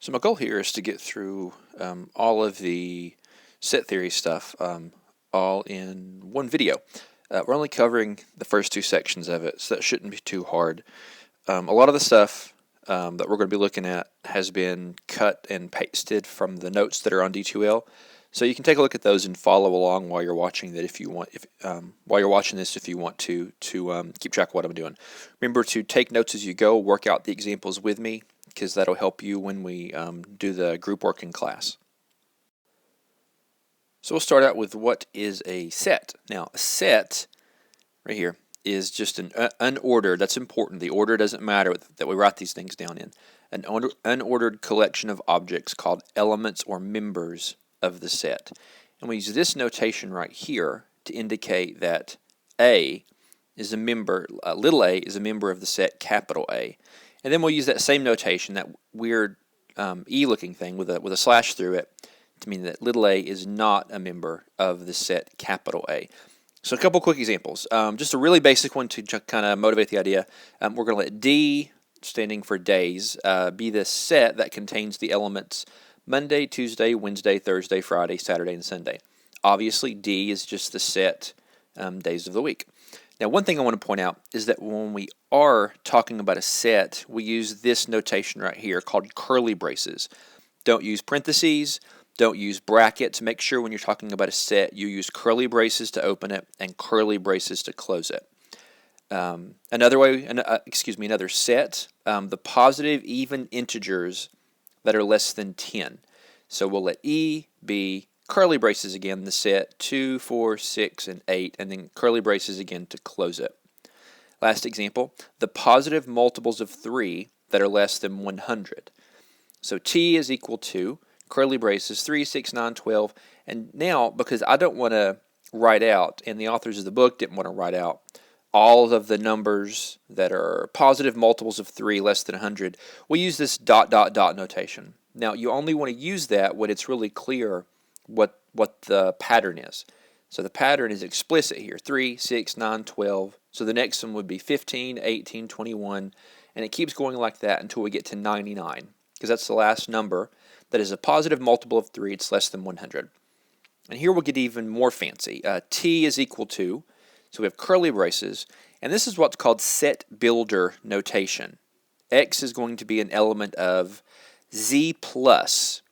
So my goal here is to get through all of the set theory stuff all in one video. We're only covering the first two sections of it, so that shouldn't be too hard. A lot of the stuff that we're going to be looking at has been cut and pasted from the notes that are on D2L, so you can take a look at those and follow along while you're watching that if you want. While you're watching this, if you want to keep track of what I'm doing. Remember to take notes as you go. Work out the examples with me, because that'll help you when we do the group work in class. So we'll start out with what is a set. Now, a set right here is just an unordered, that's important, the order doesn't matter that we write these things down in, an unordered collection of objects called elements or members of the set. And we use this notation right here to indicate that A is a member, little a is a member of the set capital A. And then we'll use that same notation, that weird E-looking thing with a slash through it, to mean that little a is not a member of the set capital A. So a couple quick examples. Just a really basic one to kind of motivate the idea. We're going to let D, standing for days, be the set that contains the elements Monday, Tuesday, Wednesday, Thursday, Friday, Saturday, and Sunday. Obviously, D is just the set days of the week. Now, one thing I want to point out is that when we are talking about a set, we use this notation right here called curly braces. Don't use parentheses, don't use brackets. Make sure when you're talking about a set, you use curly braces to open it and curly braces to close it. Another set, the positive even integers that are less than 10. So we'll let E be curly braces again, the set 2, 4, 6, and 8, and then curly braces again to close it. Last example, the positive multiples of 3 that are less than 100. So T is equal to curly braces 3, 6, 9, 12, and now because I don't want to write out, and the authors of the book didn't want to write out all of the numbers that are positive multiples of 3 less than 100, we use this ... notation. Now you only want to use that when it's really clear what the pattern is. So the pattern is explicit here, 3, 6, 9, 12. So the next one would be 15, 18, 21, and it keeps going like that until we get to 99, because that's the last number that is a positive multiple of 3, it's less than 100. And here we'll get even more fancy. T is equal to, so we have curly braces, and this is what's called set builder notation. X is going to be an element of Z plus,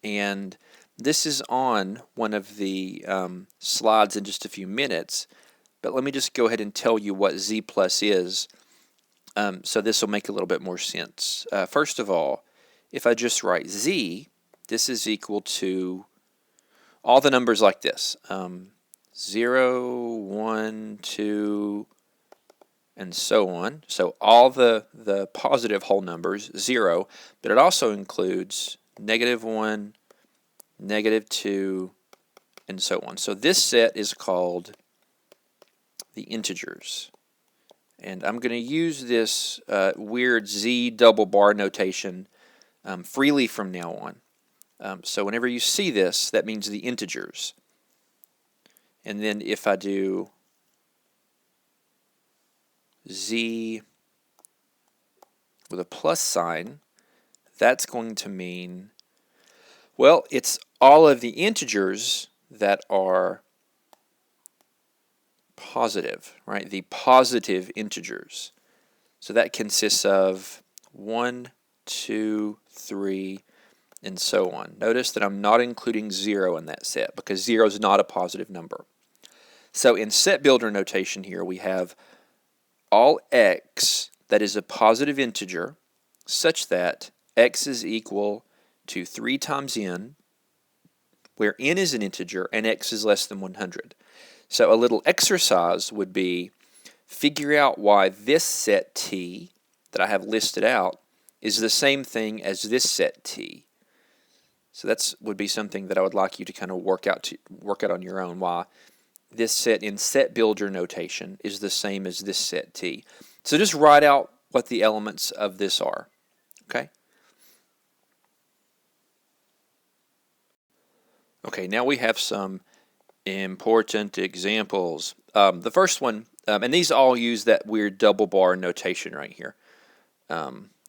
and this is on one of the slides in just a few minutes, but let me just go ahead and tell you what Z plus is, so this will make a little bit more sense. First of all, if I just write Z, this is equal to all the numbers like this, 0, 1, 2, and so on. So all the positive whole numbers, 0, but it also includes -1, -2, and so on. So this set is called the integers. And I'm going to use this weird Z double bar notation freely from now on. So whenever you see this, that means the integers. And then if I do Z with a plus sign, that's going to mean, well, it's all of the integers that are positive, right? The positive integers. So that consists of 1, 2, 3, and so on. Notice that I'm not including 0 in that set because 0 is not a positive number. So in set builder notation here, we have all x that is a positive integer such that x is equal to 3 times n, where n is an integer and x is less than 100. So a little exercise would be figure out why this set T that I have listed out is the same thing as this set T. So that would be something that I would like you to kind of work out on your own, why this set in set builder notation is the same as this set T. So just write out what the elements of this are. Okay? Okay, now we have some important examples. The first one, and these all use that weird double bar notation right here.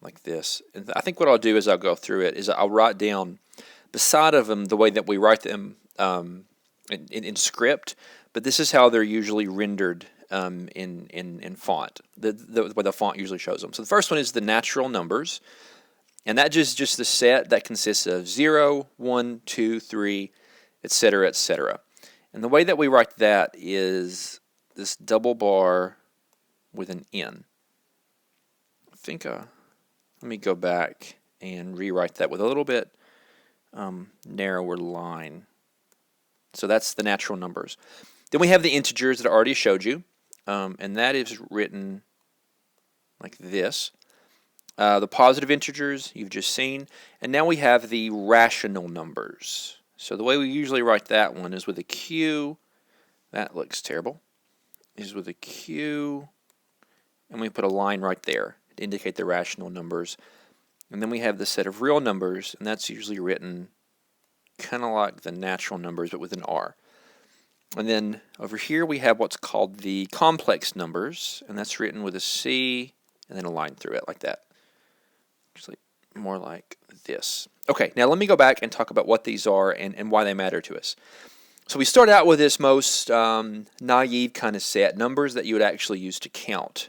like this. And I think what I'll do is I'll go through it, is I'll write down beside of them the way that we write them in script, but this is how they're usually rendered in font, the way the font usually shows them. So the first one is the natural numbers, and that is just the set that consists of 0, 1, 2, 3, etc., etc. And the way that we write that is this double bar with an N. I think, let me go back and rewrite that with a little bit narrower line. So that's the natural numbers. Then we have the integers that I already showed you, and that is written like this. The positive integers you've just seen, and now we have the rational numbers. So the way we usually write that one is with a Q. That looks terrible. Is with a Q, and we put a line right there to indicate the rational numbers. And then we have the set of real numbers, and that's usually written kind of like the natural numbers, but with an R. And then over here we have what's called the complex numbers, and that's written with a C and then a line through it like that. Just like, more like this. Okay, now let me go back and talk about what these are and why they matter to us. So we start out with this most naive kind of set, numbers that you would actually use to count.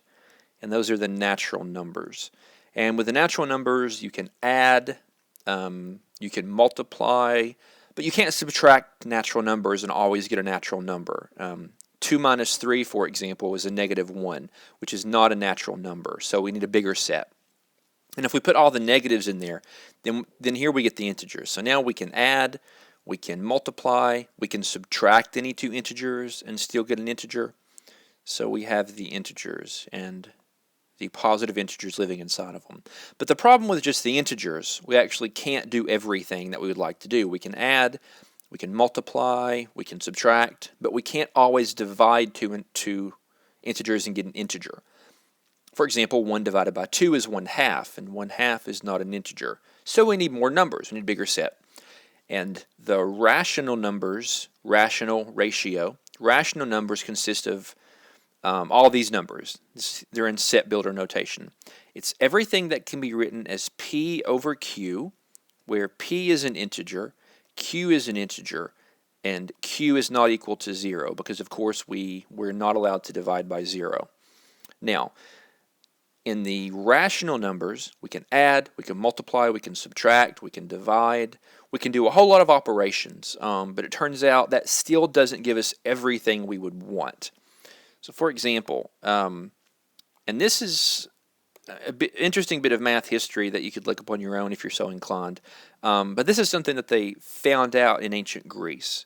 And those are the natural numbers. And with the natural numbers, you can add, you can multiply, but you can't subtract natural numbers and always get a natural number. 2 minus 3, for example, is a -1, which is not a natural number. So we need a bigger set. And if we put all the negatives in there, then here we get the integers. So now we can add, we can multiply, we can subtract any two integers and still get an integer. So we have the integers and the positive integers living inside of them. But the problem with just the integers, we actually can't do everything that we would like to do. We can add, we can multiply, we can subtract, but we can't always divide two integers and get an integer. For example, 1 divided by 2 is 1/2, and 1/2 is not an integer. So we need more numbers, we need a bigger set. And the rational numbers, ratio, rational numbers consist of all these numbers. They're in set builder notation. It's everything that can be written as P over Q, where P is an integer, Q is an integer, and Q is not equal to 0, because of course we're not allowed to divide by 0. Now, in the rational numbers, we can add, we can multiply, we can subtract, we can divide, we can do a whole lot of operations, but it turns out that still doesn't give us everything we would want. So for example, and this is a interesting bit of math history that you could look up on your own if you're so inclined, but this is something that they found out in ancient Greece.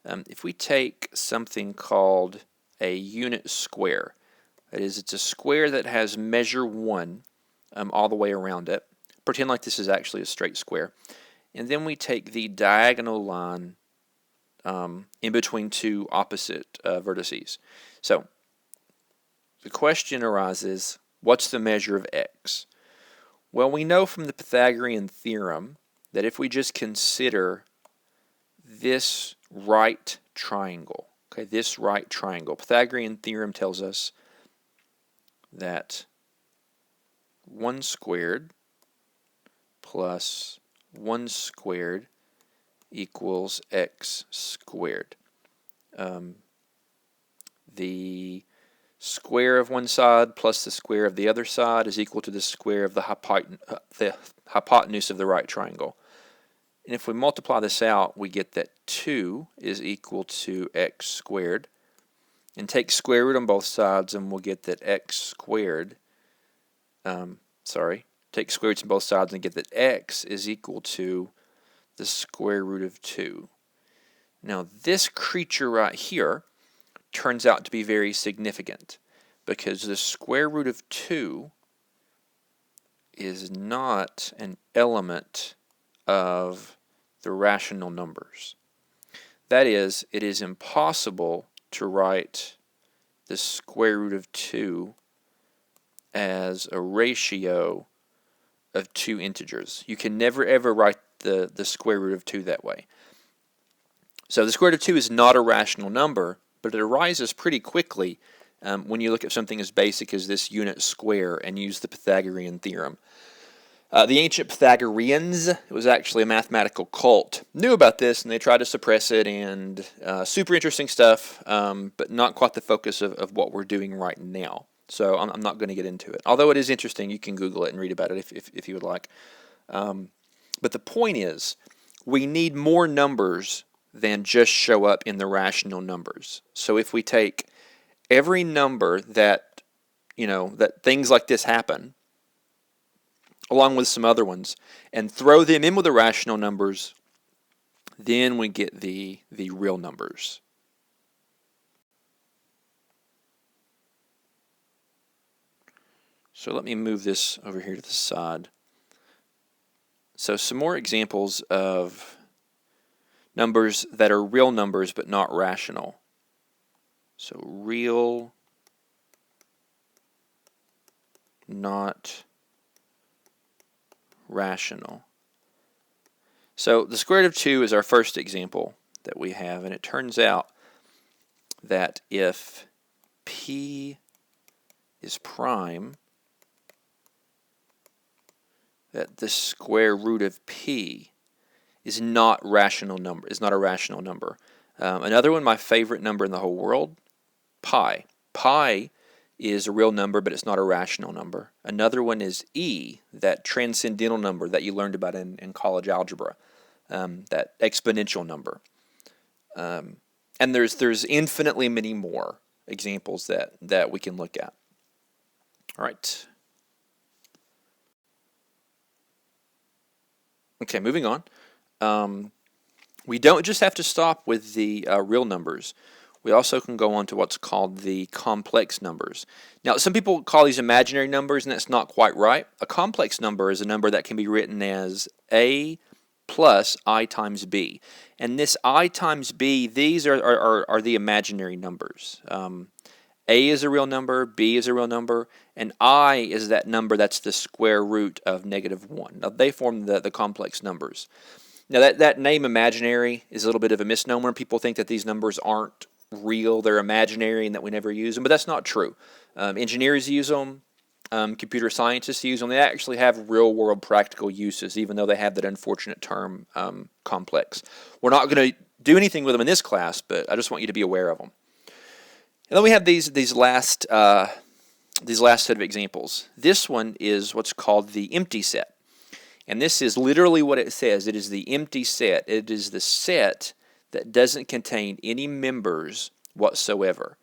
If we take something called a unit square, that is, it's a square that has measure 1 all the way around it. Pretend like this is actually a straight square. And then we take the diagonal line in between two opposite vertices. So the question arises, what's the measure of x? Well, we know from the Pythagorean theorem that if we just consider this right triangle, okay, this right triangle, Pythagorean theorem tells us that 1 squared plus 1 squared equals x squared. The square of one side plus the square of the other side is equal to the square of the hypotenuse of the right triangle. And if we multiply this out, we get that 2 is equal to x squared. And take square root on both sides, and we'll get that x squared, take square roots on both sides and get that x is equal to the square root of 2. Now this creature right here turns out to be very significant, because the square root of 2 is not an element of the rational numbers. That is, it is impossible to write the square root of 2 as a ratio of two integers. You can never ever write the square root of 2 that way. So the square root of 2 is not a rational number, but it arises pretty quickly when you look at something as basic as this unit square and use the Pythagorean theorem. The ancient Pythagoreans, it was actually a mathematical cult, knew about this and they tried to suppress it, and super interesting stuff, but not quite the focus of what we're doing right now. So I'm not going to get into it. Although it is interesting, you can Google it and read about it if you would like. But the point is, we need more numbers than just show up in the rational numbers. So if we take every number that, that things like this happen, along with some other ones, and throw them in with the rational numbers, then we get the real numbers. So let me move this over here to the side. So some more examples of numbers that are real numbers but not rational. So real, not rational. So the square root of 2 is our first example that we have, and it turns out that if p is prime, that the square root of p is not a rational number. Another one, my favorite number in the whole world, pi. Pi is a real number, but it's not a rational number. Another one is e, that transcendental number that you learned about in college algebra, that exponential number. And there's infinitely many more examples that we can look at. All right. Okay, moving on. We don't just have to stop with the real numbers. We also can go on to what's called the complex numbers. Now, some people call these imaginary numbers, and that's not quite right. A complex number is a number that can be written as a plus I times b. And this I times b, these are the imaginary numbers. A is a real number, b is a real number, and I is that number that's the square root of -1. Now, they form the complex numbers. Now, that name imaginary is a little bit of a misnomer. People think that these numbers aren't real, they're imaginary, and that we never use them, but that's not true. Engineers use them, computer scientists use them. They actually have real-world practical uses, even though they have that unfortunate term, complex. We're not going to do anything with them in this class, but I just want you to be aware of them. And then we have these last set of examples. This one is what's called the empty set. And this is literally what it says. It is the empty set. It is the set that doesn't contain any members whatsoever.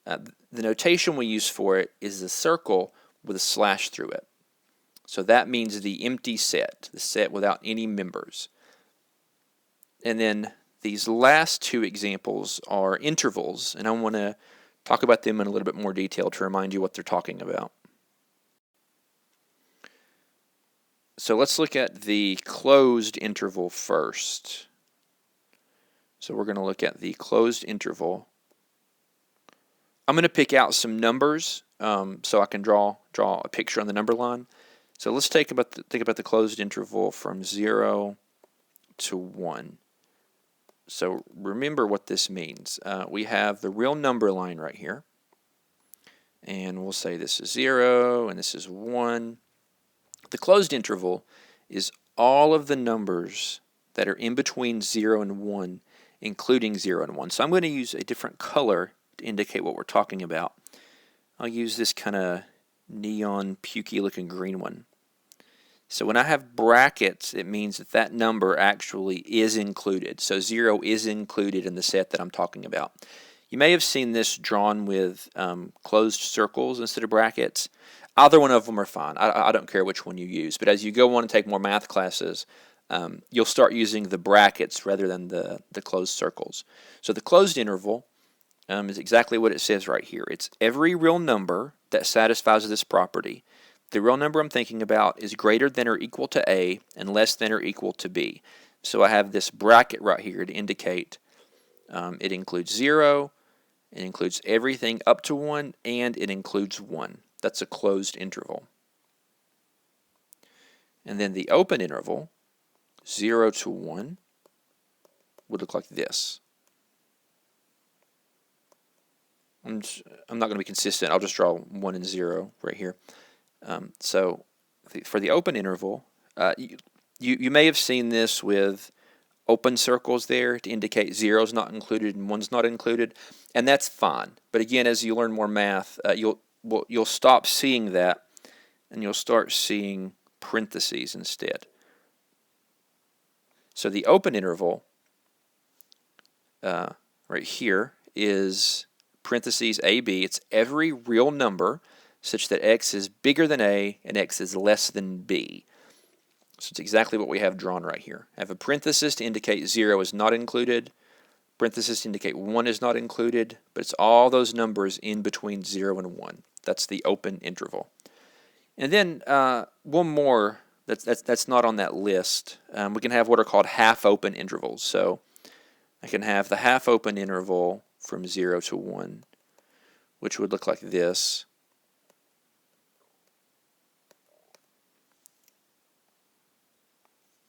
The notation we use for it is the circle with a slash through it. So that means the empty set, the set without any members. And then these last two examples are intervals, and I want to talk about them in a little bit more detail to remind you what they're talking about. So let's look at the closed interval first. So we're going to look at the closed interval. I'm going to pick out some numbers so I can draw a picture on the number line. So let's think about the closed interval from 0 to 1. So remember what this means. We have the real number line right here. And we'll say this is 0 and this is 1. The closed interval is all of the numbers that are in between 0 and 1, including 0 and 1. So I'm going to use a different color to indicate what we're talking about. I'll use this kind of neon pukey looking green one. So when I have brackets, it means that number actually is included. So 0 is included in the set that I'm talking about. You may have seen this drawn with closed circles instead of brackets. Either one of them are fine. I don't care which one you use. But as you go on and take more math classes, you'll start using the brackets rather than the closed circles. So the closed interval is exactly what it says right here. It's every real number that satisfies this property. The real number I'm thinking about is greater than or equal to A and less than or equal to B. So I have this bracket right here to indicate it includes 0, it includes everything up to 1, and it includes 1. That's a closed interval. And then the open interval, 0 to 1, would look like this. I'm not going to be consistent. I'll just draw 1 and 0 right here. So for the open interval, You may have seen this with open circles there to indicate 0 is not included and 1's not included, and that's fine. But again, as you learn more math, you'll stop seeing that, and you'll start seeing parentheses instead. So the open interval right here is parentheses AB. It's every real number such that x is bigger than a and x is less than b. So it's exactly what we have drawn right here. I have a parenthesis to indicate 0 is not included, parenthesis to indicate 1 is not included, but it's all those numbers in between 0 and 1. That's the open interval. And then one more that's not on that list. We can have what are called half-open intervals. So I can have the half-open interval from 0 to 1, which would look like this.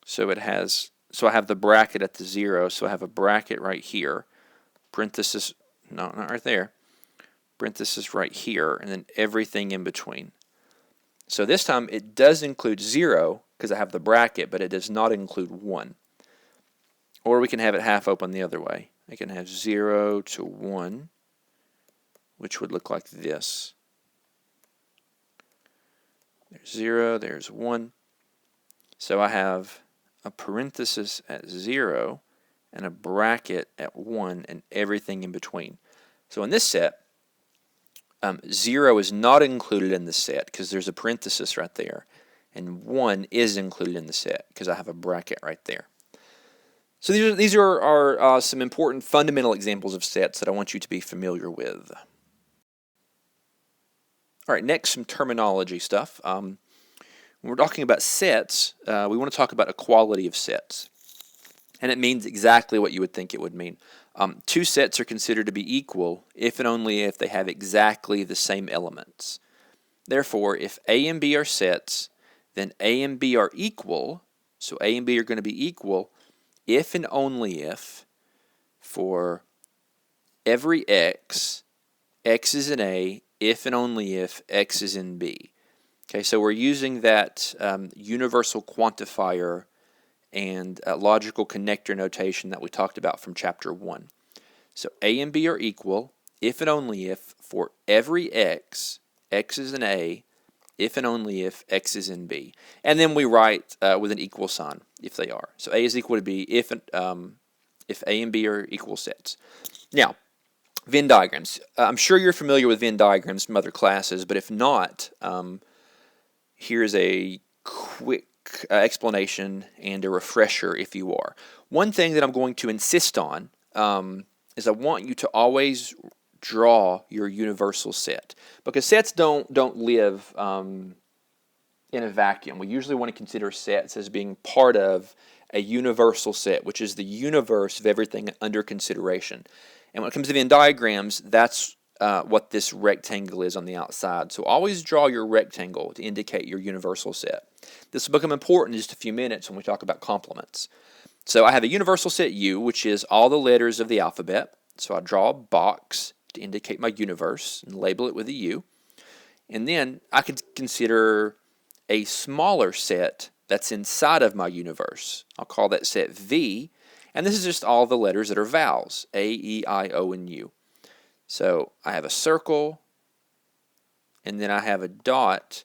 So I have the bracket at the 0, so I have a bracket right here, parenthesis, no, not right there, parenthesis right here, and then everything in between. So this time it does include 0 because I have the bracket, but it does not include 1. Or we can have it half open the other way. I can have 0 to 1, which would look like this. There's 0, there's 1. So I have a parenthesis at 0 and a bracket at 1 and everything in between. So in this set, 0 is not included in the set because there's a parenthesis right there, and 1 is included in the set because I have a bracket right there. So these are some important fundamental examples of sets that I want you to be familiar with. All right, next some terminology stuff. When we're talking about sets, we want to talk about equality of sets. And it means exactly what you would think it would mean. Two sets are considered to be equal if and only if they have exactly the same elements. Therefore, if A and B are sets, then A and B are equal. So A and B are going to be equal if and only if for every x, x is in A, if and only if x is in B. Okay, so we're using that universal quantifier and logical connector notation that we talked about from chapter 1. So A and B are equal if and only if for every x, x is in A, if and only if x is in B. And then we write with an equal sign if they are. So A is equal to B if A and B are equal sets. Now, Venn diagrams. I'm sure you're familiar with Venn diagrams from other classes, but if not, here's a quick explanation and a refresher if you are. One thing that I'm going to insist on is I want you to always draw your universal set, because sets don't live in a vacuum. We usually want to consider sets as being part of a universal set, which is the universe of everything under consideration. And when it comes to Venn diagrams, that's what this rectangle is on the outside. So always draw your rectangle to indicate your universal set. This will become important in just a few minutes when we talk about complements. So I have a universal set U, which is all the letters of the alphabet. So I draw a box to indicate my universe and label it with a U. And then I could consider a smaller set that's inside of my universe. I'll call that set V. And this is just all the letters that are vowels, A, E, I, O, and U. So I have a circle, and then I have a dot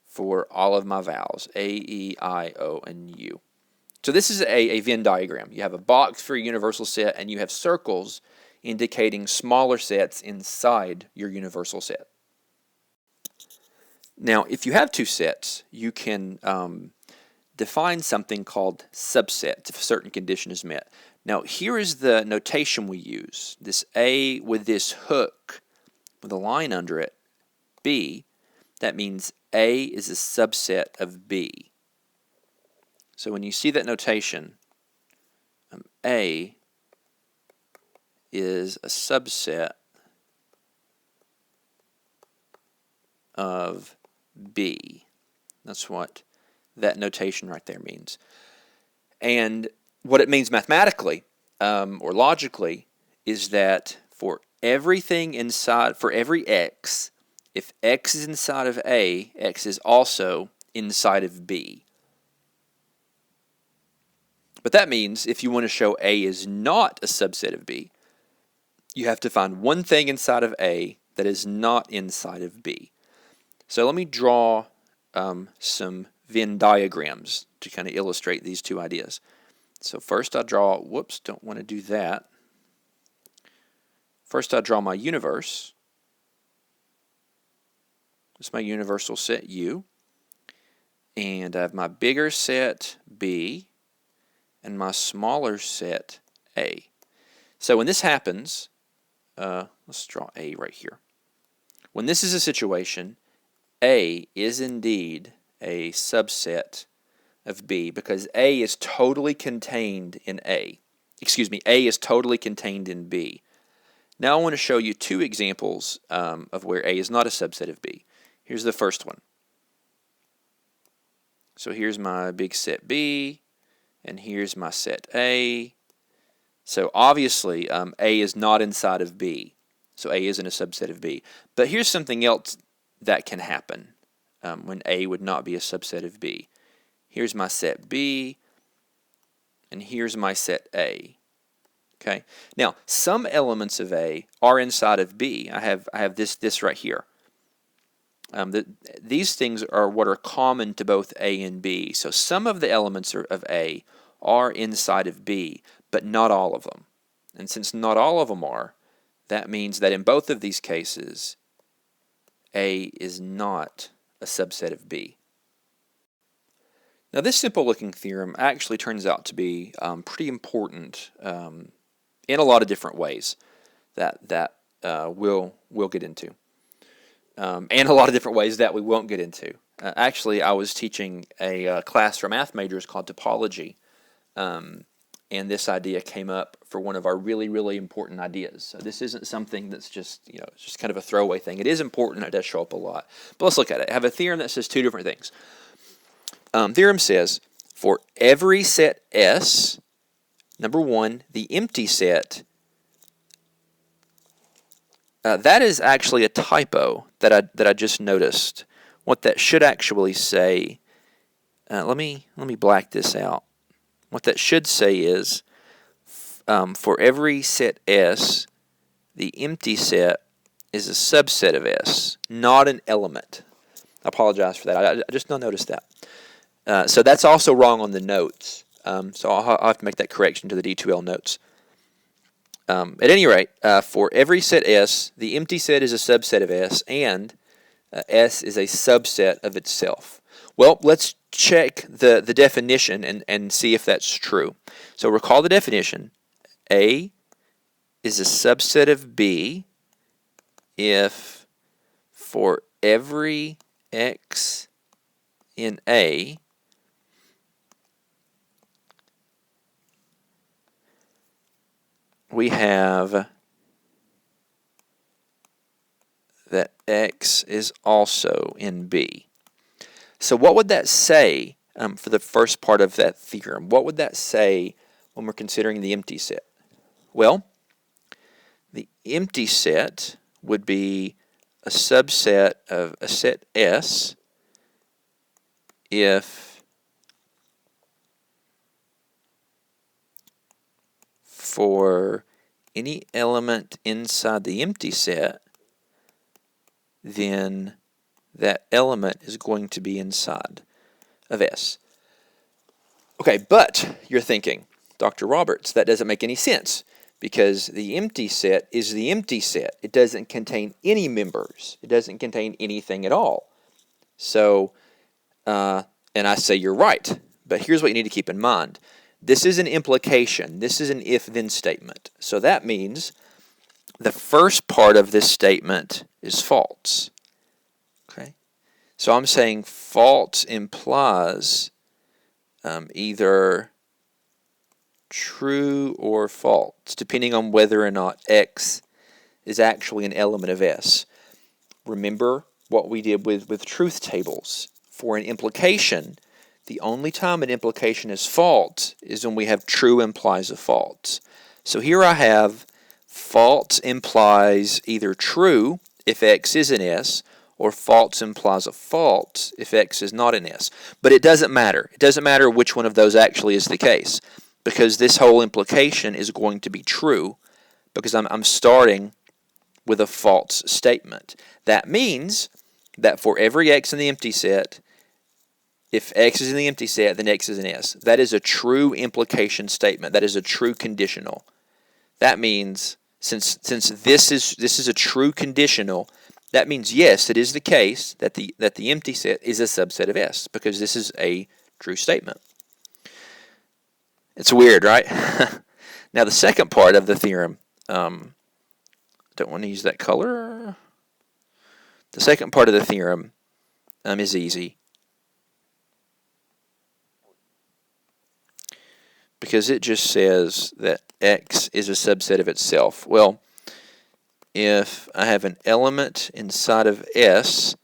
for all of my vowels, A, E, I, O, and U. So this is a Venn diagram. You have a box for a universal set, and you have circles indicating smaller sets inside your universal set. Now, if you have two sets, you can define something called subsets if a certain condition is met. Now, here is the notation we use. This A with this hook with a line under it, B, that means A is a subset of B. So when you see that notation, A is a subset of B. That's what that notation right there means. And what it means mathematically or logically is that for everything inside, for every x, if x is inside of A, x is also inside of B. But that means if you want to show A is not a subset of B, you have to find one thing inside of A that is not inside of B. So let me draw some Venn diagrams to kind of illustrate these two ideas. So first I draw, whoops, don't want to do that. First I draw my universe. It's my universal set U. And I have my bigger set B and my smaller set A. So when this happens, let's draw A right here. When this is a situation, A is indeed a subset of B because A is totally contained in A. Excuse me, A is totally contained in B. Now I want to show you two examples of where A is not a subset of B. Here's the first one. So here's my big set B, and here's my set A. So obviously A is not inside of B. So A isn't a subset of B. But here's something else that can happen when A would not be a subset of B. Here's my set B, and here's my set A. Okay. Now, some elements of A are inside of B. I have this right here. These things are what are common to both A and B. So some of the elements of A are inside of B, but not all of them. And since not all of them are, that means that in both of these cases, A is not a subset of B. Now this simple-looking theorem actually turns out to be pretty important in a lot of different ways that we'll get into. And a lot of different ways that we won't get into. Actually, I was teaching a class for math majors called topology, and this idea came up for one of our really, really important ideas. So this isn't something that's just, it's just kind of a throwaway thing. It is important, it does show up a lot. But let's look at it. I have a theorem that says two different things. Theorem says, for every set S, number one, the empty set, that is actually a typo that I just noticed. What that should actually say, let me black this out. What that should say is, for every set S, the empty set is a subset of S, not an element. I apologize for that. I just now noticed that. So that's also wrong on the notes. So I'll have to make that correction to the D2L notes. At any rate, for every set S, the empty set is a subset of S, and S is a subset of itself. Well, let's check the definition and see if that's true. So recall the definition. A is a subset of B if for every X in A, we have that X is also in B. So what would that say for the first part of that theorem? What would that say when we're considering the empty set? Well, the empty set would be a subset of a set S if for any element inside the empty set, then that element is going to be inside of S. Okay, but you're thinking, Dr. Roberts, that doesn't make any sense because the empty set is the empty set. It doesn't contain any members. It doesn't contain anything at all. So, and I say you're right, but here's what you need to keep in mind. This is an implication. This is an if-then statement. So that means the first part of this statement is false. Okay? So I'm saying false implies either true or false, depending on whether or not X is actually an element of S. Remember what we did with truth tables. For an implication, the only time an implication is false is when we have true implies a false. So here I have false implies either true if X is an S, or false implies a false if X is not an S. But it doesn't matter. It doesn't matter which one of those actually is the case. because this whole implication is going to be true because I'm starting with a false statement. That means that for every x in the empty set, if x is in the empty set, then x is in S. That is a true implication statement. That is a true conditional. That means since this is a true conditional, that means yes, it is the case that the empty set is a subset of S because this is a true statement. It's weird, right? Now the second part of the theorem, don't want to use that color. The second part of the theorem is easy because it just says that X is a subset of itself. Well, if I have an element inside of S,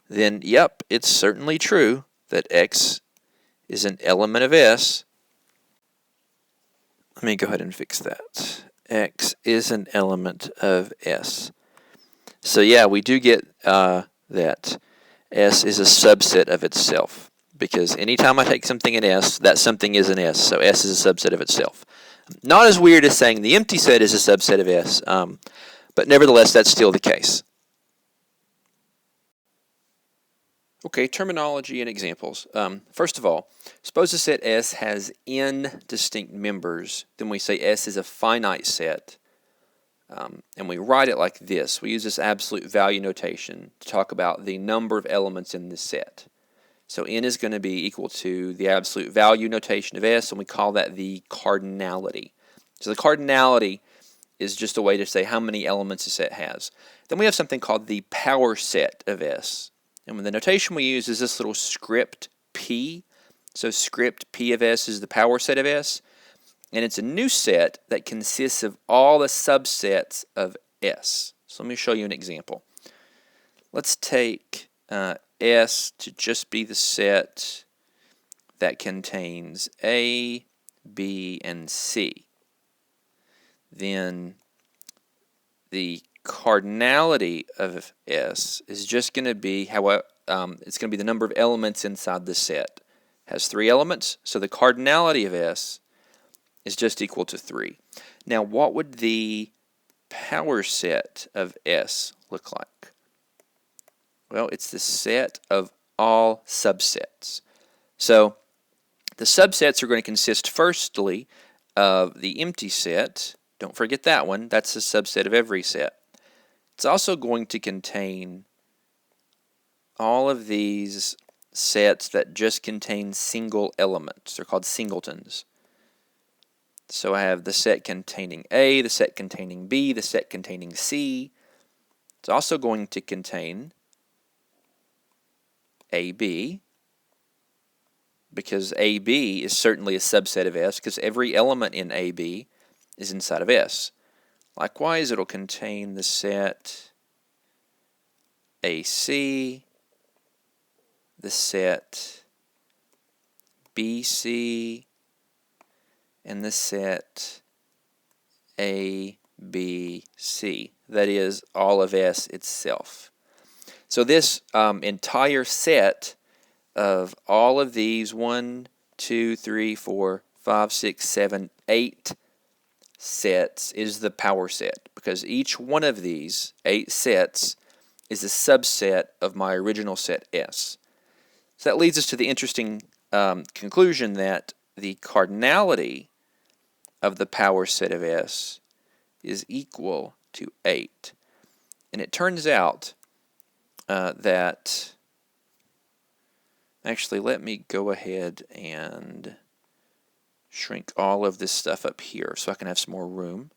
then yep, it's certainly true that X is an element of S. Let me go ahead and fix that. X is an element of S. So yeah, we do get that S is a subset of itself because anytime I take something in S, that something is in S, so S is a subset of itself. Not as weird as saying the empty set is a subset of S, but nevertheless, that's still the case. Okay, terminology and examples. First of all, suppose a set S has n distinct members, then we say S is a finite set, and we write it like this. We use this absolute value notation to talk about the number of elements in this set. So n is going to be equal to the absolute value notation of S, and we call that the cardinality. So the cardinality is just a way to say how many elements a set has. Then we have something called the power set of S. And the notation we use is this little script P. So script P of S is the power set of S. And it's a new set that consists of all the subsets of S. So let me show you an example. Let's take S to just be the set that contains A, B, and C. Then the cardinality of S is just going to be it's going to be the number of elements inside the set. It has 3 elements, so the cardinality of S is just equal to 3. Now, what would the power set of S look like? Well, it's the set of all subsets. So the subsets are going to consist firstly of the empty set. Don't forget that one. That's a subset of every set. It's also going to contain all of these sets that just contain single elements. They're called singletons. So I have the set containing A, the set containing B, the set containing C. It's also going to contain AB, because AB is certainly a subset of S, because every element in AB is inside of S. Likewise, it'll contain the set AC, the set BC, and the set ABC. That is all of S itself. So this entire set of all of these 1, 2, 3, 4, 5, 6, 7, 8 sets is the power set, because each one of these 8 sets is a subset of my original set S. So that leads us to the interesting conclusion that the cardinality of the power set of S is equal to 8. And it turns out that, actually, let me go ahead and shrink all of this stuff up here so I can have some more room.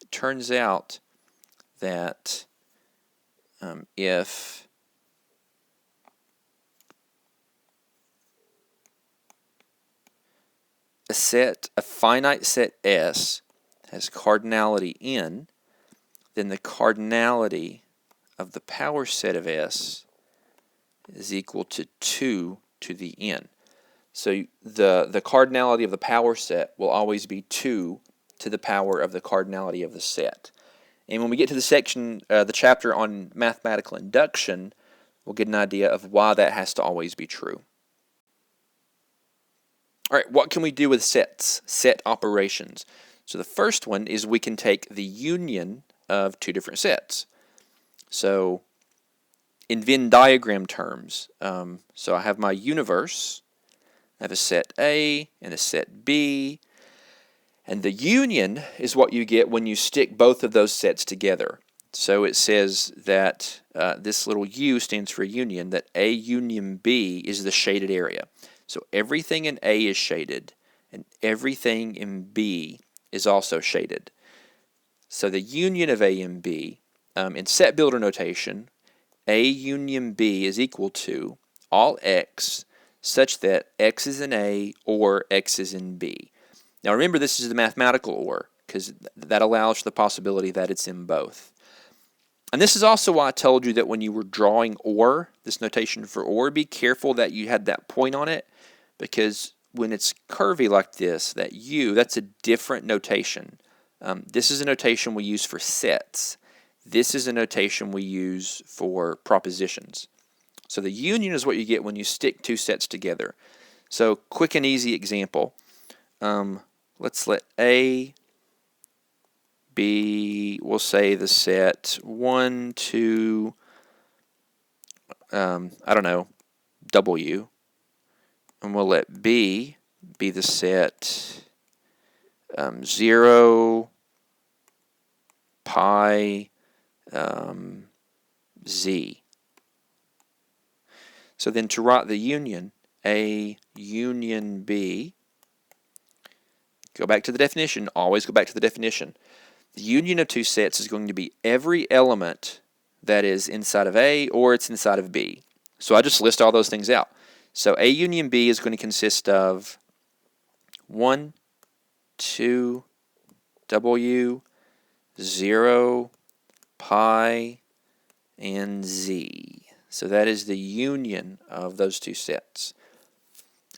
It turns out that if a finite set S has cardinality n, then the cardinality of the power set of S is equal to 2 to the n. So the cardinality of the power set will always be 2 to the power of the cardinality of the set. And when we get to the section, the chapter on mathematical induction, we'll get an idea of why that has to always be true. All right, what can we do with sets, set operations? So the first one is we can take the union of two different sets. So in Venn diagram terms, so I have my universe, I have a set A and a set B, and the union is what you get when you stick both of those sets together. So it says that this little U stands for union, that A union B is the shaded area. So everything in A is shaded, and everything in B is also shaded. So the union of A and B, in set builder notation, A union B is equal to all X such that X is in A or X is in B. Now remember, this is the mathematical OR, because that allows for the possibility that it's in both. And this is also why I told you that when you were drawing OR, this notation for OR, be careful that you had that point on it, because when it's curvy like this, that U, that's a different notation. This is a notation we use for sets. This is a notation we use for propositions. So the union is what you get when you stick two sets together. So quick and easy example. Let's let A be, we'll say the set 1, 2, I don't know, W. And we'll let B be the set 0, pi, Z. So then to write the union, A union B, go back to the definition, always go back to the definition. The union of two sets is going to be every element that is inside of A or it's inside of B. So I just list all those things out. So A union B is going to consist of 1, 2, W, 0, pi, and Z. So that is the union of those two sets.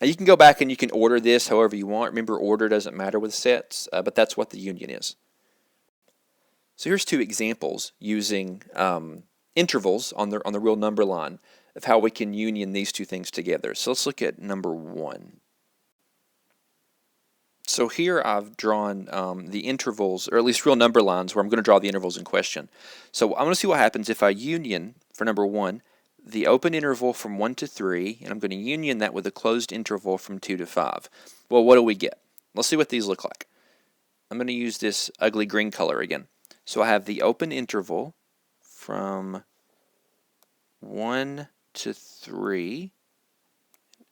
Now you can go back and you can order this however you want. Remember, order doesn't matter with sets, but that's what the union is. So here's two examples using intervals on the real number line of how we can union these two things together. So let's look at number 1. So here I've drawn the intervals, or at least real number lines, where I'm going to draw the intervals in question. So I'm going to see what happens if I union, for number 1, the open interval from 1 to 3, and I'm going to union that with a closed interval from 2 to 5. Well, what do we get? Let's see what these look like. I'm going to use this ugly green color again. So I have the open interval from 1 to 3,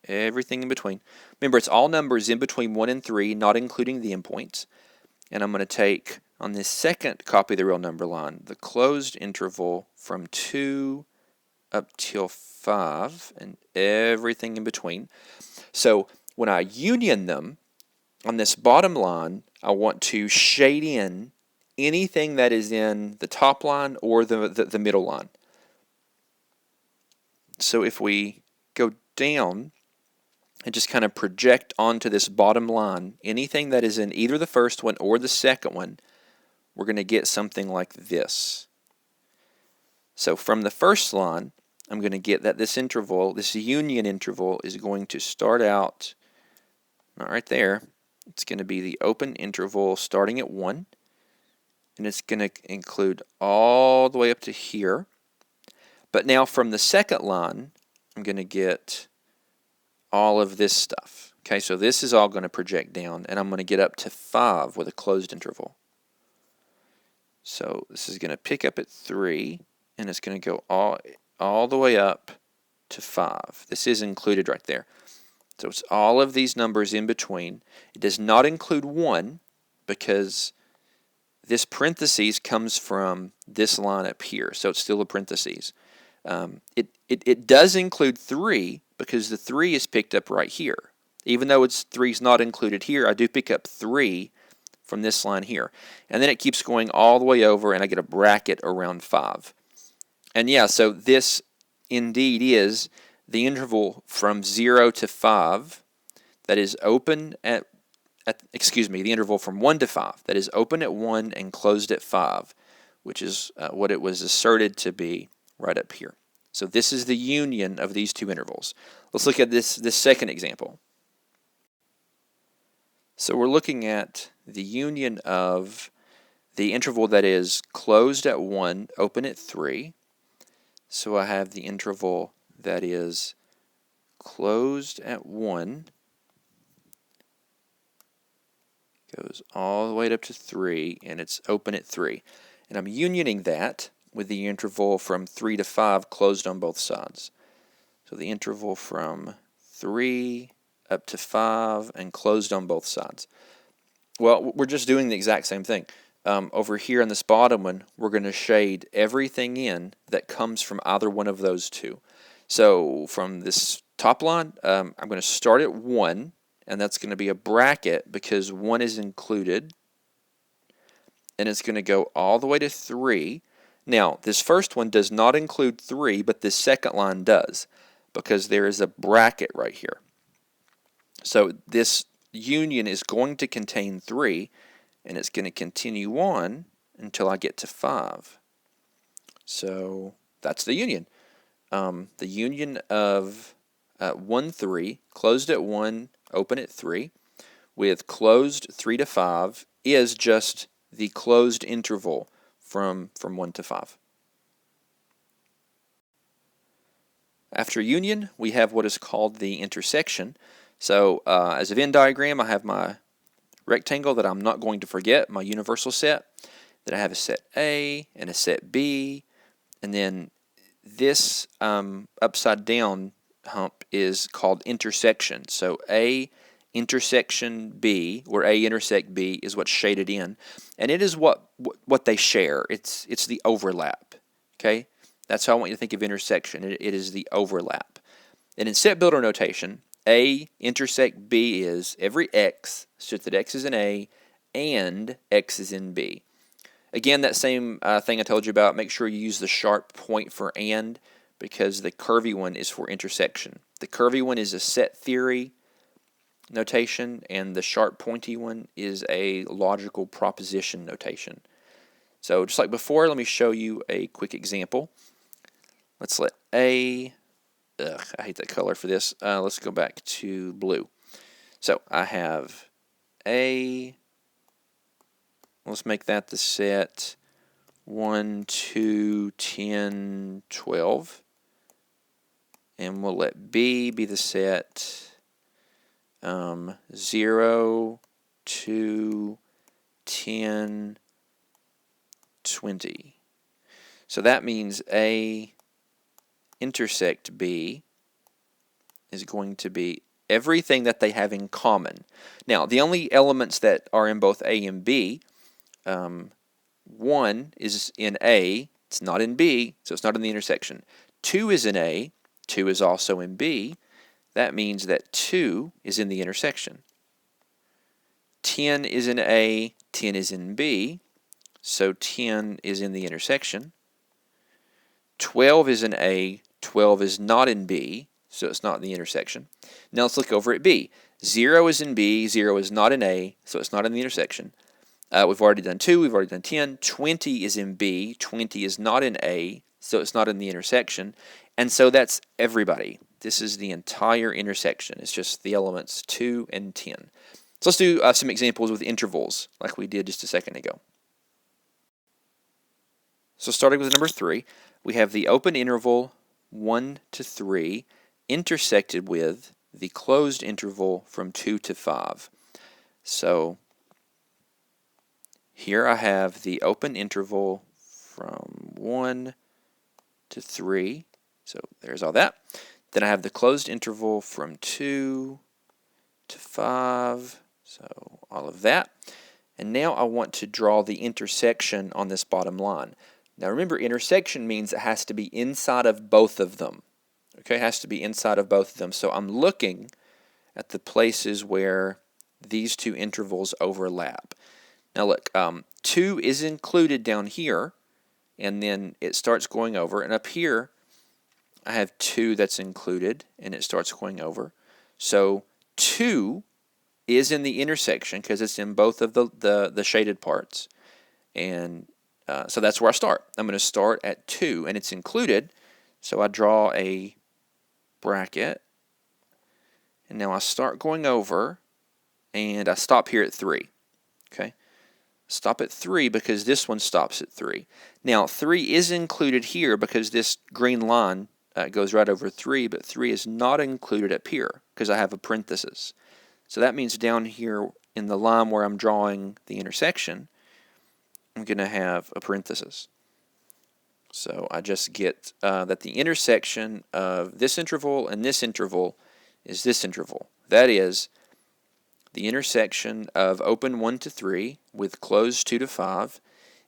everything in between. Remember, it's all numbers in between 1 and 3, not including the endpoints. And I'm going to take, on this second copy of the real number line, the closed interval from 2 up till 5, and everything in between. So when I union them, on this bottom line, I want to shade in anything that is in the top line or the middle line. So if we go down and just kind of project onto this bottom line, anything that is in either the first one or the second one, we're going to get something like this. So from the first line, I'm going to get that this interval, this union interval, is going to start out, not right there, it's going to be the open interval starting at 1, and it's going to include all the way up to here. But now from the second line, I'm going to get all of this stuff. Okay, so this is all going to project down, and I'm going to get up to 5 with a closed interval. So this is going to pick up at 3, and it's going to go all the way up to 5. This is included right there. So it's all of these numbers in between. It does not include 1 because this parentheses comes from this line up here, so it's still a parentheses. It does include 3 because the 3 is picked up right here. Even though 3 is not included here, I do pick up 3 from this line here. And then it keeps going all the way over, and I get a bracket around 5. And yeah, so this indeed is the interval from 0 to 5 that is open the interval from 1 to 5 that is open at 1 and closed at 5, which is what it was asserted to be right up here. So this is the union of these two intervals. Let's look at this second example. So we're looking at the union of the interval that is closed at 1, open at 3. So I have the interval that is closed at 1, goes all the way up to 3, and it's open at 3. And I'm unioning that with the interval from 3 to 5 closed on both sides. So the interval from 3 up to 5 and closed on both sides. Well, we're just doing the exact same thing. Over here on this bottom one, we're going to shade everything in that comes from either one of those two. So from this top line, I'm going to start at 1, and that's going to be a bracket because 1 is included, and it's going to go all the way to 3. Now, this first one does not include 3, but this second line does, because there is a bracket right here. So this union is going to contain 3, and it's going to continue on until I get to 5. So that's the union. The union of 1, 3, closed at 1, open at 3, with closed 3 to 5 is just the closed interval from 1 to 5. After union, we have what is called the intersection. So as a Venn diagram, I have my rectangle that I'm not going to forget, my universal set. Then I have a set A and a set B, and then this upside down hump is called intersection. So A intersection B, where A intersect B, is what's shaded in, and it is what they share. It's the overlap. Okay, that's how I want you to think of intersection. It is the overlap. And in set builder notation, A intersect B is every x such that x is in A and x is in B. Again, that same thing I told you about, make sure you use the sharp point for and, because the curvy one is for intersection. The curvy one is a set theory notation, and the sharp pointy one is a logical proposition notation. So just like before, let me show you a quick example. Let's let A, I hate that color for this. Let's go back to blue. So I have A, let's make that the set 1, 2, 10, 12. And we'll let B be the set 0, 2, 10, 20. So that means A intersect B is going to be everything that they have in common. Now, the only elements that are in both A and B, 1 is in A, it's not in B, so it's not in the intersection. 2 is in A, 2 is also in B. That means that 2 is in the intersection. 10 is in A, 10 is in B, so 10 is in the intersection. 12 is in A, 12 is not in B, so it's not in the intersection. Now let's look over at B. 0 is in B, 0 is not in A, so it's not in the intersection. We've already done 2, we've already done 10. 20 is in B, 20 is not in A, so it's not in the intersection. And so that's everybody. This is the entire intersection. It's just the elements 2 and 10. So let's do some examples with intervals like we did just a second ago. So starting with number 3, we have the open interval 1 to 3 intersected with the closed interval from 2 to 5. So here I have the open interval from 1 to 3. So there's all that. Then I have the closed interval from 2 to 5. So all of that. And now I want to draw the intersection on this bottom line. Now remember, intersection means it has to be inside of both of them. Okay, it has to be inside of both of them. So I'm looking at the places where these two intervals overlap. Now look, 2 is included down here, and then it starts going over. And up here, I have 2 that's included, and it starts going over. So 2 is in the intersection because it's in both of the shaded parts. And so that's where I start. I'm going to start at 2, and it's included. So I draw a bracket, and now I start going over, and I stop here at 3. Okay, stop at 3 because this one stops at 3. Now 3 is included here because this green line goes right over 3, but 3 is not included up here because I have a parenthesis. So that means down here in the line where I'm drawing the intersection, I'm going to have a parenthesis. So I just get that the intersection of this interval and this interval is this interval. That is, the intersection of open 1 to 3 with closed 2 to 5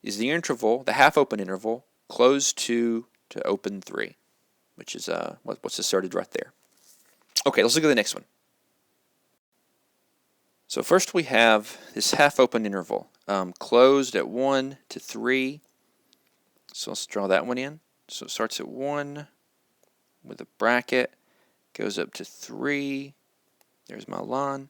is the interval, the half open interval, closed 2 to open 3, which is what's asserted right there. Okay, let's look at the next one. So first we have this half open interval, closed at 1 to 3. So let's draw that one in. So it starts at 1 with a bracket, goes up to 3. There's my line.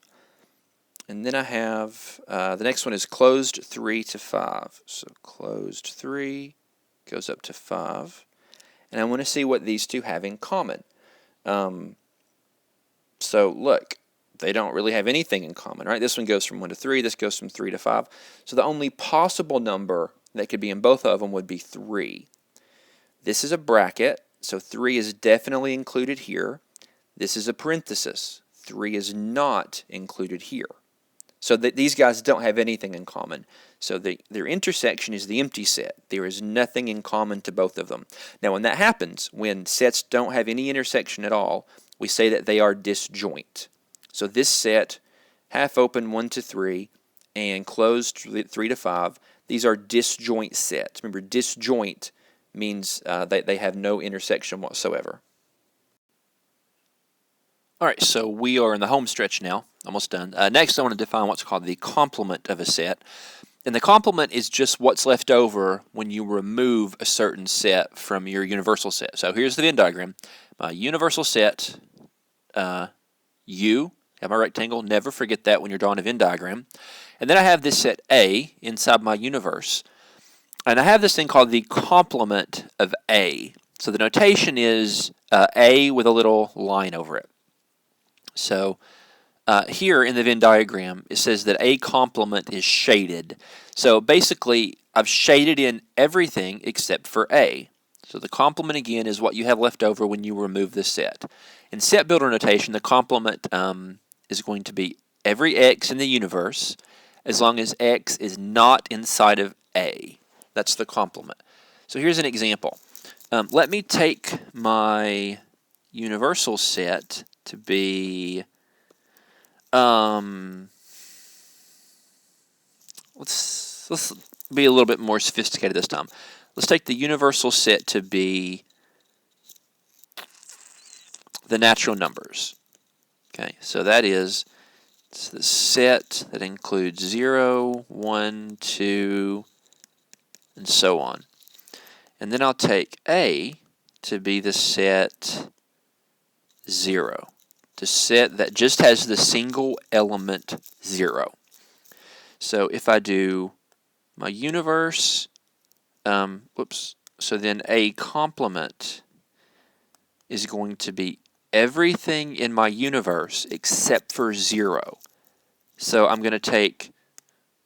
And then I have, the next one is closed 3 to 5. So closed 3 goes up to 5. And I want to see what these two have in common. So look, they don't really have anything in common, right? This one goes from 1 to 3, this goes from 3 to 5. So the only possible number that could be in both of them would be 3. This is a bracket, so 3 is definitely included here. This is a parenthesis. 3 is not included here. So these guys don't have anything in common. So their intersection is the empty set. There is nothing in common to both of them. Now when that happens, when sets don't have any intersection at all, we say that they are disjoint. So this set, half open 1 to 3, and closed 3 to 5, these are disjoint sets. Remember, disjoint means they have no intersection whatsoever. All right, so we are in the home stretch now, almost done. Next, I want to define what's called the complement of a set. And the complement is just what's left over when you remove a certain set from your universal set. So here's the Venn diagram. My universal set, U, have my rectangle. Never forget that when you're drawing a Venn diagram. And then I have this set A inside my universe. And I have this thing called the complement of A. So the notation is A with a little line over it. So here in the Venn diagram, it says that A complement is shaded. So basically, I've shaded in everything except for A. So the complement, again, is what you have left over when you remove the set. In set builder notation, the complement is going to be every X in the universe as long as X is not inside of A. That's the complement. So here's an example. Let me take my universal set to be, let's be a little bit more sophisticated this time. Let's take the universal set to be the natural numbers. Okay, so that is the set that includes 0, 1, 2, and so on. And then I'll take A to be the set 0, the set that just has the single element 0. So if I do my universe, so then A complement is going to be everything in my universe except for 0. So I'm going to take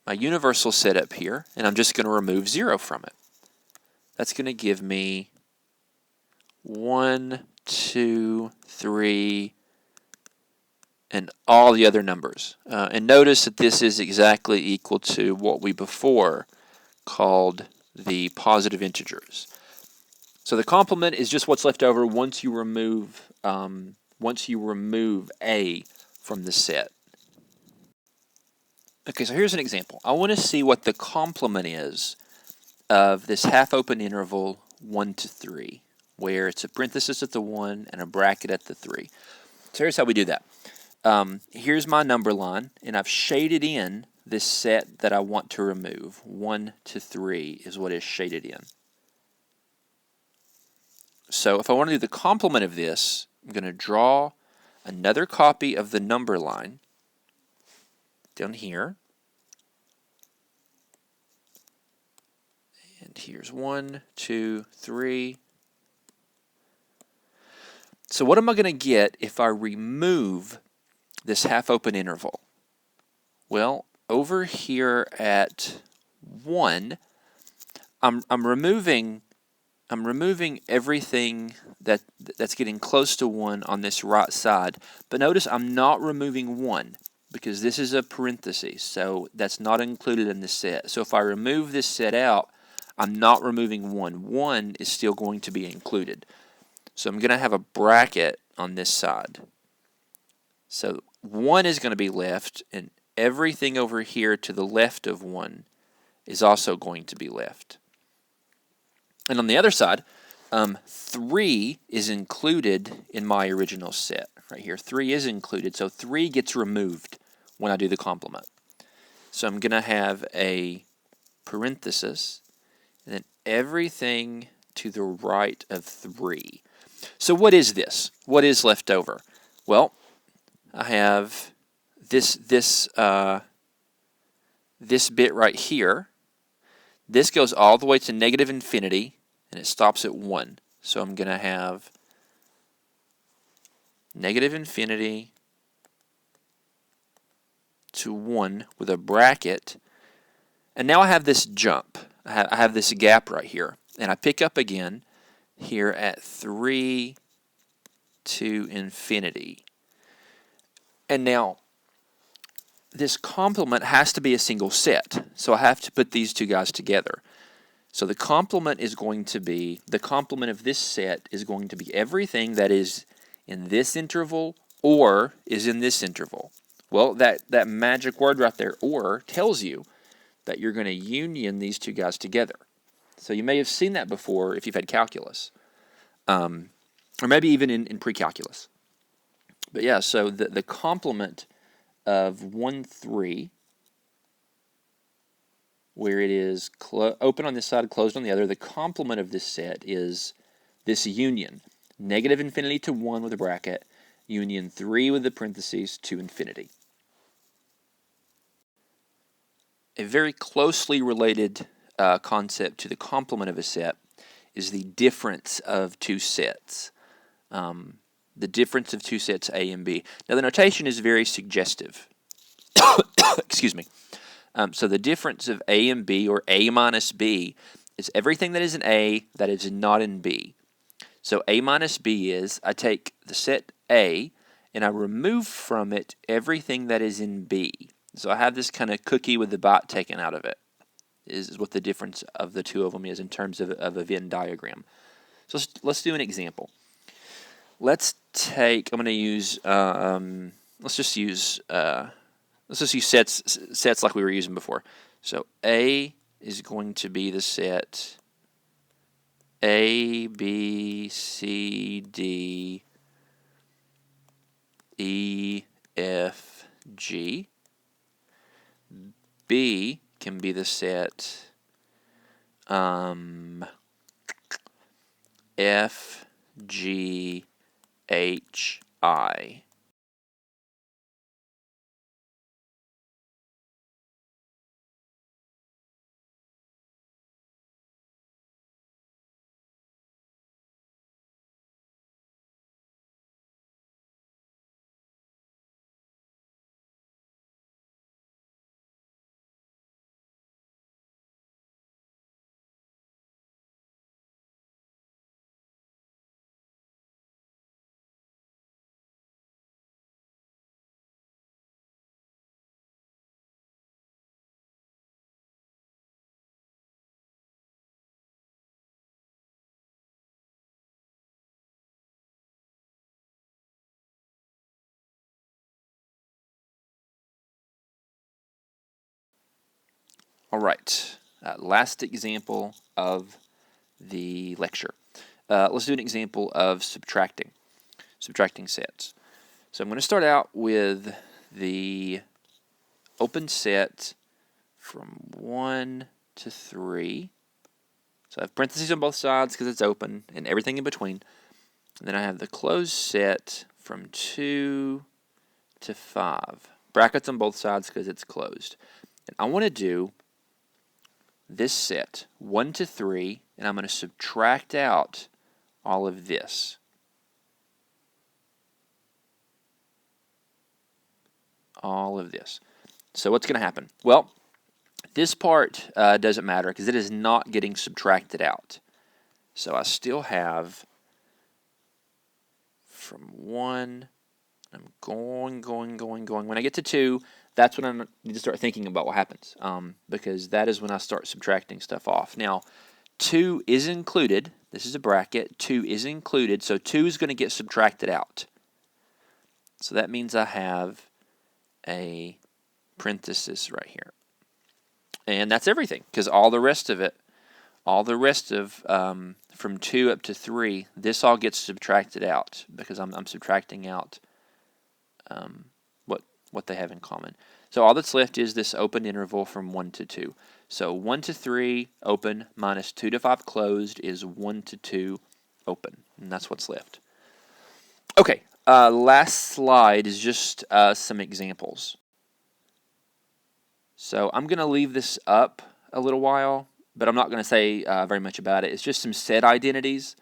my universal set up here, and I'm just going to remove 0 from it. That's going to give me 1, 2, 3, and all the other numbers. And notice that this is exactly equal to what we before called the positive integers. So the complement is just what's left over once you remove A from the set. Okay, so here's an example. I want to see what the complement is of this half-open interval 1 to 3, where it's a parenthesis at the 1 and a bracket at the 3. So here's how we do that. Here's my number line, and I've shaded in this set that I want to remove. 1 to 3 is what is shaded in. So if I want to do the complement of this, I'm going to draw another copy of the number line down here. And here's 1, 2, 3. So what am I going to get if I remove this half-open interval? Well, over here at 1, I'm removing everything that's getting close to 1 on this right side. But notice I'm not removing 1 because this is a parenthesis, so that's not included in the set. So if I remove this set out, I'm not removing 1. 1 is still going to be included. So I'm going to have a bracket on this side. So 1 is going to be left, and everything over here to the left of 1 is also going to be left. And on the other side, 3 is included in my original set. Right here, 3 is included, so 3 gets removed when I do the complement. So I'm going to have a parenthesis, and then everything to the right of 3. So what is this? What is left over? Well, I have this bit right here. This goes all the way to negative infinity, and it stops at 1. So I'm going to have negative infinity to 1 with a bracket. And now I have this jump. I have this gap right here. And I pick up again here at 3 to infinity. And now this complement has to be a single set. So I have to put these two guys together. So the complement is going to be, the complement of this set is going to be everything that is in this interval or is in this interval. Well, that magic word right there, or, tells you that you're going to union these two guys together. So you may have seen that before if you've had calculus, or maybe even in pre-calculus. But yeah, so the complement of 1, 3, where it is open on this side, closed on the other, the complement of this set is this union. Negative infinity to 1 with a bracket, union 3 with the parentheses to infinity. A very closely related concept to the complement of a set is the difference of two sets. The difference of two sets A and B. Now the notation is very suggestive. Excuse me. So the difference of A and B, or A minus B, is everything that is in A that is not in B. So A minus B is, I take the set A and I remove from it everything that is in B. So I have this kind of cookie with the bite taken out of it, is what the difference of the two of them is in terms of a Venn diagram. So let's do an example. Let's take, I'm going to use, let's just use sets like we were using before. So A is going to be the set A, B, C, D, E, F, G. B can be the set F, G, H, I. All right, last example of the lecture. Let's do an example of subtracting sets. So I'm going to start out with the open set from 1 to 3. So I have parentheses on both sides because it's open, and everything in between. And then I have the closed set from 2 to 5. Brackets on both sides because it's closed. And I want to do this set, 1 to 3, and I'm going to subtract out all of this. All of this. So what's going to happen? Well, this part doesn't matter because it is not getting subtracted out. So I still have from 1, I'm going. When I get to 2, that's when I need to start thinking about what happens, because that is when I start subtracting stuff off. Now, 2 is included. This is a bracket. 2 is included, so 2 is going to get subtracted out. So that means I have a parenthesis right here. And that's everything, because all the rest of from 2 up to 3, this all gets subtracted out because I'm subtracting out what they have in common. So all that's left is this open interval from 1 to 2. So 1 to 3 open minus 2 to 5 closed is 1 to 2 open, and that's what's left. Okay, last slide is just some examples. So I'm going to leave this up a little while, but I'm not going to say very much about it. It's just some set identities.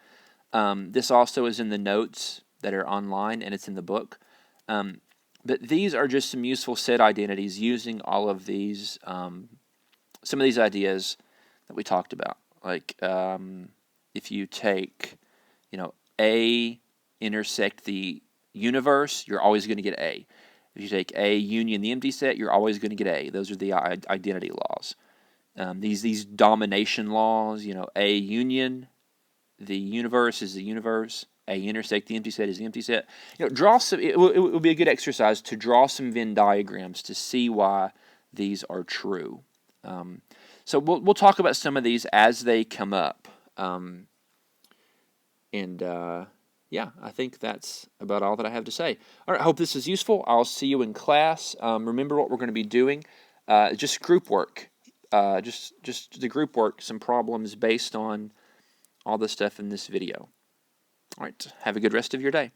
This also is in the notes that are online, and it's in the book. But these are just some useful set identities using all of these, some of these ideas that we talked about. Like if you take, A intersect the universe, you're always going to get A. If you take A union the empty set, you're always going to get A. Those are the identity laws. These domination laws, A union the universe is the universe. A intersect the empty set is the empty set. Draw some. It will be a good exercise to draw some Venn diagrams to see why these are true. So we'll talk about some of these as they come up. Yeah, I think that's about all that I have to say. All right, I hope this is useful. I'll see you in class. Remember what we're going to be doing. Just group work. Just the group work. Some problems based on all the stuff in this video. All right, have a good rest of your day.